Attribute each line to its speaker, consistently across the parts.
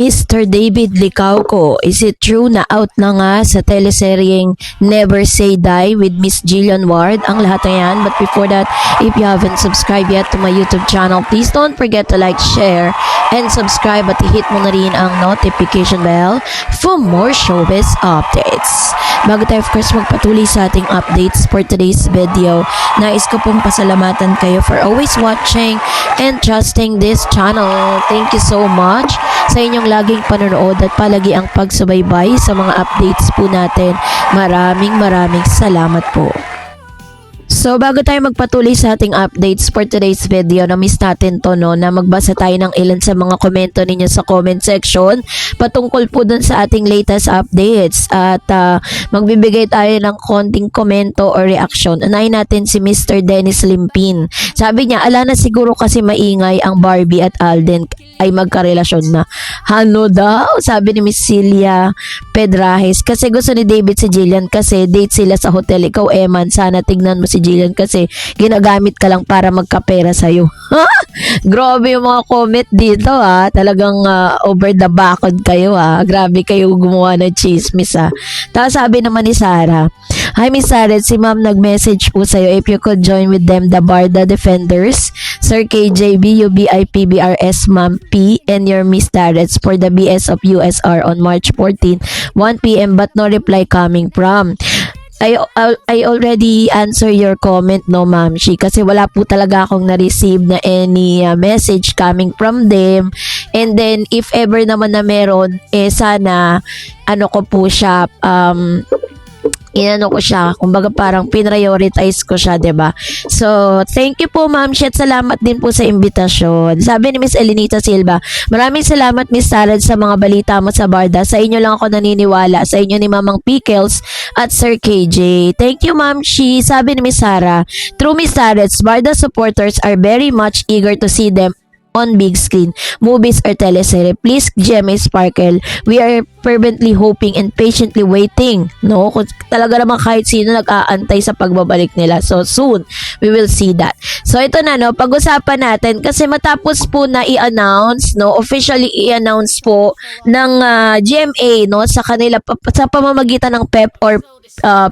Speaker 1: Mr. David Licauco, is it true na out na nga sa teleseryeng Never Say Die with Miss Jillian Ward? Ang lahat na yan. But before that, if you haven't subscribed yet to my YouTube channel, please don't forget to like, share, and subscribe at i-hit mo na rin ang notification bell for more showbiz updates. Bago tayo of course magpatuloy sa ating updates for today's video, nais ko pong pasalamatan kayo for always watching and trusting this channel. Thank you so much sa inyong laging panonood at palagi ang pagsubaybay sa mga updates po natin. Maraming salamat po. So bago tayo magpatuloy sa ating updates for today's video, na-miss natin to no, na magbasa tayo ng ilan sa mga komento ninyo sa comment section patungkol po dun sa ating latest updates at magbibigay tayo ng konting komento o reaction. Unahin natin si Mr. Dennis Limpin. Sabi niya, ala na siguro kasi maingay ang Barbie at Alden ay magkarelasyon na. Ano daw? Sabi ni Miss Celia Pedrahes, kasi gusto ni David si Jillian kasi date sila sa hotel. Ikaw Eman, sana tignan mo si Jillian kasi ginagamit ka lang para magkapera sa'yo. Ha? Grabe yung mga comment dito ha. Talagang over the backod kayo ha. Grabe kayo gumawa ng chismis ha. Tapos sabi naman ni Sarah, hi Miss Sarah, si ma'am nag-message po sa'yo if you could join with them, the Barda Defenders, Sir KJB, UBI, PBRS, Ma'am P, and your Miss Darets for the BS of USR on March 14, 1 p.m. but no reply coming from. I already answer your comment no ma'am Shi, kasi wala po talaga akong na-receive na any message coming from them, and then if ever naman na meron sana ano ko po siya inano ko siya, kumbaga parang pinrioritize ko siya, 'di ba? So, thank you po ma'am Shi at salamat din po sa imbitasyon. Sabi ni Miss Elenita Silva, maraming salamat Miss Sarah sa mga balita mo sa Barda. Sa inyo lang ako naniniwala, sa inyo ni Mamang Pickles at Sir KJ. Thank you ma'am Shi. Sabi ni Miss Sarah, true Miss Sarah, Barda supporters are very much eager to see them on big screen, movies or teleserye. Please, GMA Sparkle, we are fervently hoping and patiently waiting. No? Kung talaga naman kahit sino nag-aantay sa pagbabalik nila. So, soon, we will see that. So, ito na, no, pag-usapan natin kasi matapos po na i-announce, no, officially i-announce po ng GMA, no, sa kanila, sa pamamagitan ng PEP or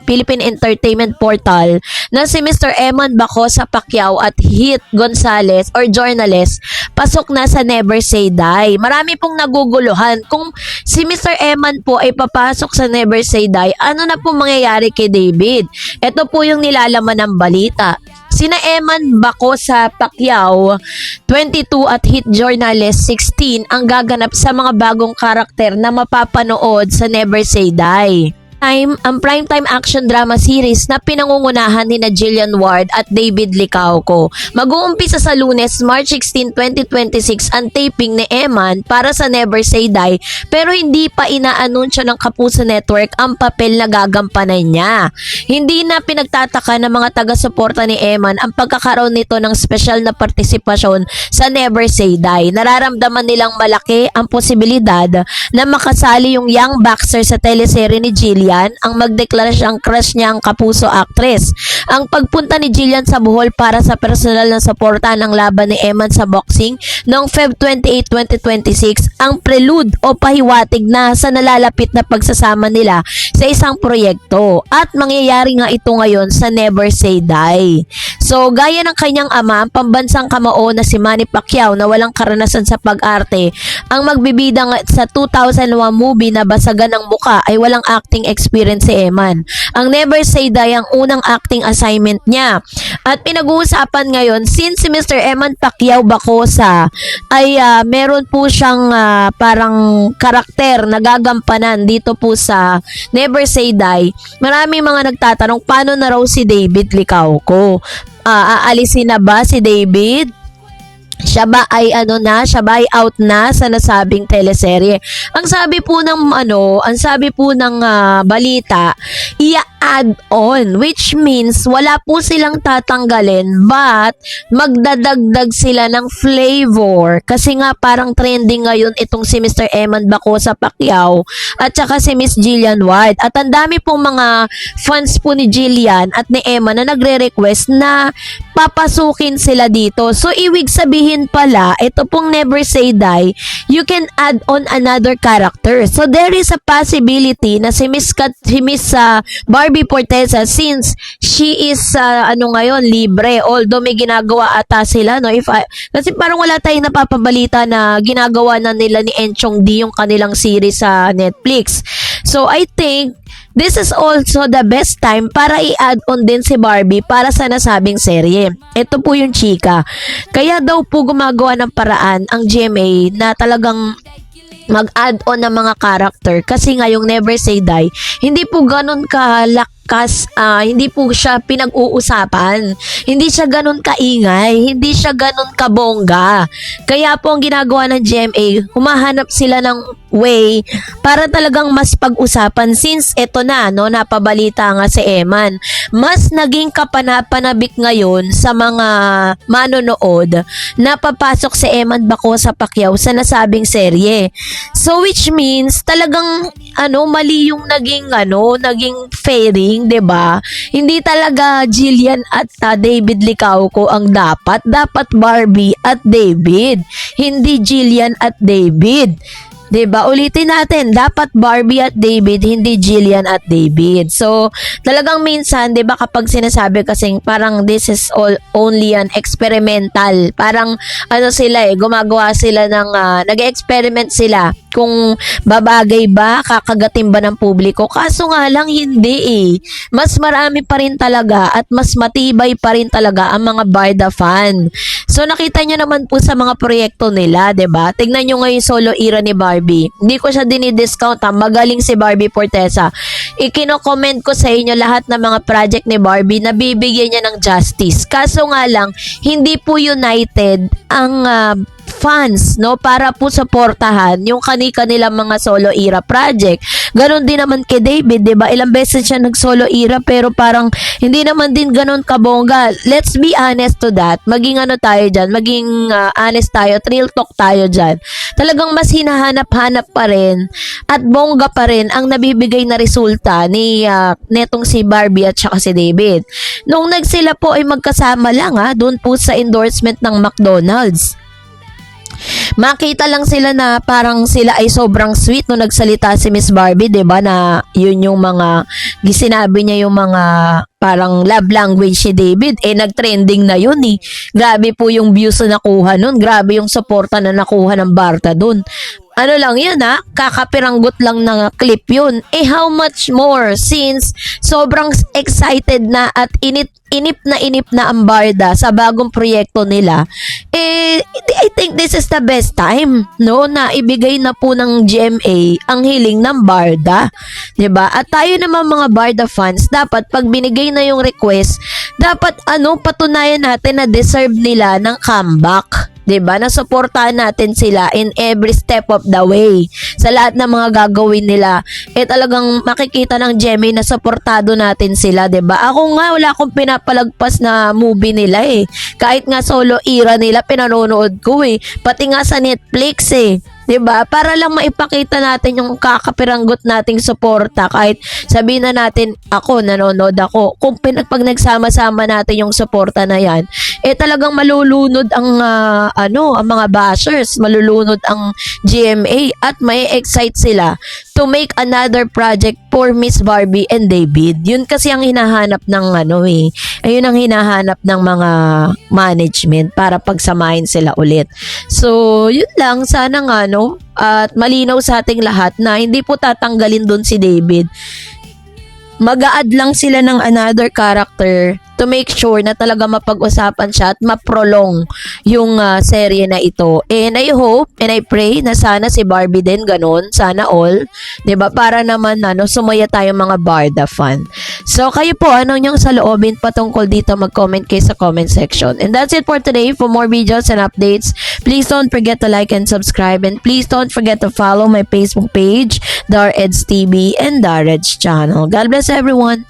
Speaker 1: Philippine Entertainment Portal na si Mr. Eman Bacosa Pacquiao at Hit Gonzalez or journalist pasok na sa Never Say Die. Marami pong naguguluhan kung si Mr. Eman po ay papasok sa Never Say Die, ano na po mangyayari kay David. Ito po yung nilalaman ng balita. Sina Eman Bacosa Pacquiao 22 at Hit Journalist 16 ang gaganap sa mga bagong karakter na mapapanood sa Never Say Die. Ang primetime action drama series na pinangungunahan ni na Jillian Ward at David Licauco. Mag-uumpisa sa Lunes, March 16, 2026 ang taping ni Eman para sa Never Say Die, pero hindi pa inaanunsyo ng Kapuso Network ang papel na gagampanan niya. Hindi na pinagtataka ng mga taga-suporta ni Eman ang pagkakaroon nito ng special na partisipasyon sa Never Say Die. Nararamdaman nilang malaki ang posibilidad na makasali yung young boxer sa teleserye ni Jillian ang magdeklara siyang crush niya ang kapuso actress. Ang pagpunta ni Jillian sa Bohol para sa personal na suporta ng laban ni Eman sa boxing noong Feb 28, 2026 ang prelude o pahiwatig na sa nalalapit na pagsasama nila sa isang proyekto at mangyayari nga ito ngayon sa Never Say Die. So gaya ng kanyang ama, ang pambansang kamao na si Manny Pacquiao na walang karanasan sa pag-arte, ang magbibida sa 2001 movie na Basagan ng Muka ay walang acting experience si Eman. Ang Never Say Die ang unang acting assignment niya. At pinag-uusapan ngayon, since si Mr. Eman Pacquiao Bacosa ay meron po siyang parang karakter na gagampanan dito po sa Never Say Die, maraming mga nagtatanong paano na raw si David Licauco. Aalisin na ba si David? Siya ba ay siya ba ay out na sa nasabing teleserye? Ang sabi po ng balita, i-add on, which means wala po silang tatanggalin but magdadagdag sila ng flavor kasi nga parang trending ngayon itong si Mr. Eman Bacosa Pacquiao at saka si Miss Jillian Ward. At ang dami pong mga fans po ni Jillian at ni Eman na nagre-request na papasukin sila dito. So ibig sabihin sabihin pala, ito pong Never Say Die, you can add on another character. So there is a possibility na si Miss Barbie Forteza, since she is ngayon libre, although may ginagawa ata sila, no, kasi parang wala tayong napapabalita na ginagawa na nila ni Enchong D yung kanilang series sa Netflix. So I think this is also the best time para i-add on din si Barbie para sa nasabing serye. Ito po yung chika. Kaya daw po gumagawa ng paraan ang GMA na talagang mag-add on ng mga character, kasi nga yung Never Say Die, hindi po ganun kalakas, hindi po siya pinag-uusapan, hindi siya ganun kaingay, hindi siya ganun kabongga. Kaya po ang ginagawa ng GMA, humahanap sila ng way para talagang mas pag-usapan, since eto na, no, napabalita nga si Eman, mas naging kapanapanabik ngayon sa mga manonood na papasok si Eman Baco sa Pacquiao sa nasabing serye. So which means talagang mali yung naging fairing, 'di ba? Hindi talaga Jillian at David Licauco ang dapat Barbie at David, hindi Jillian at David. 'Di ba? Ulitin natin, dapat Barbie at David, hindi Jillian at David. So, talagang minsan, 'di ba, kapag sinasabi kasing parang this is all only an experimental. Parang sila gumagawa sila ng nag-experiment sila kung babagay ba, kakagatin ba ng publiko. Kaso nga lang hindi. Mas marami pa rin talaga at mas matibay pa rin talaga ang mga Barda fan. So, nakita nyo naman po sa mga proyekto nila, 'di ba? Tingnan nyo ngayon solo era ni Barbie. Hindi ko siya dinidiscount, magaling si Barbie Forteza. Ikino-comment ko sa inyo lahat ng mga project ni Barbie na bibigyan niya ng justice. Kaso nga lang, hindi po united ang fans, no, para po suportahan yung kanilang mga solo era project. Ganon din naman kay David, 'di ba? Ilang beses siya nag-solo era pero parang hindi naman din ganon kabongga. Let's be honest to that. Maging tayo diyan, maging honest tayo, real talk tayo diyan. Talagang mas hinahanap-hanap pa rin at bongga pa rin ang nabibigay na resulta ni netong si Barbie at saka si David. Nung nagsila po ay magkasama lang doon po sa endorsement ng McDonald's. Makita lang sila na parang sila ay sobrang sweet nung nagsalita si Miss Barbie, 'di ba, na yun yung mga sinabi niya, yung mga parang love language si David, nag-trending na yun Grabe po yung views na nakuha nun, grabe yung suporta na nakuha ng Barta dun. Lang yan kakapiranggot lang na clip yun. How much more since sobrang excited na at inip na ang Barda sa bagong proyekto nila. I think this is the best time, no, na ibigay na po ng GMA ang hiling ng Barda. 'Di ba? At tayo naman mga Barda fans, dapat pag binigay na yung request, dapat patunayan natin na deserve nila ng comeback. 'Di ba? Nasuportahan natin sila in every step of the way. Sa lahat ng mga gagawin nila, talagang makikita ng GMA na suportado natin sila, 'di ba? Ako nga wala akong pinapalagpas na movie nila Kahit nga solo era nila pinanonood ko Pati nga sa Netflix 'di ba? Para lang maipakita natin yung kakapiranggot nating suporta, kahit sabihin na natin ako nanonood ako. Kung pag nagsama-sama natin yung suporta na yan, talagang malulunod ang ang mga bashers, malulunod ang GMA at may excite sila to make another project for Miss Barbie and David. Yun kasi ang hinahanap ng ayun ang hinahanap ng mga management para pagsamahin sila ulit. So, yun lang, sana at malinaw sa ating lahat na hindi po tatanggalin doon si David. Mag-a-add lang sila ng another character to make sure na talaga mapag-usapan siya at maprolong yung serye na ito. And I hope and I pray na sana si Barbie din ganun, sana all, 'di ba? Para naman sumaya tayo mga Barda fan. So kayo po, anong yung saloobin patungkol dito, mag-comment kayo sa comment section. And that's it for today. For more videos and updates, please don't forget to like and subscribe, and please don't forget to follow my Facebook page, Dar Eds TV and Dar Eds channel. God bless everyone.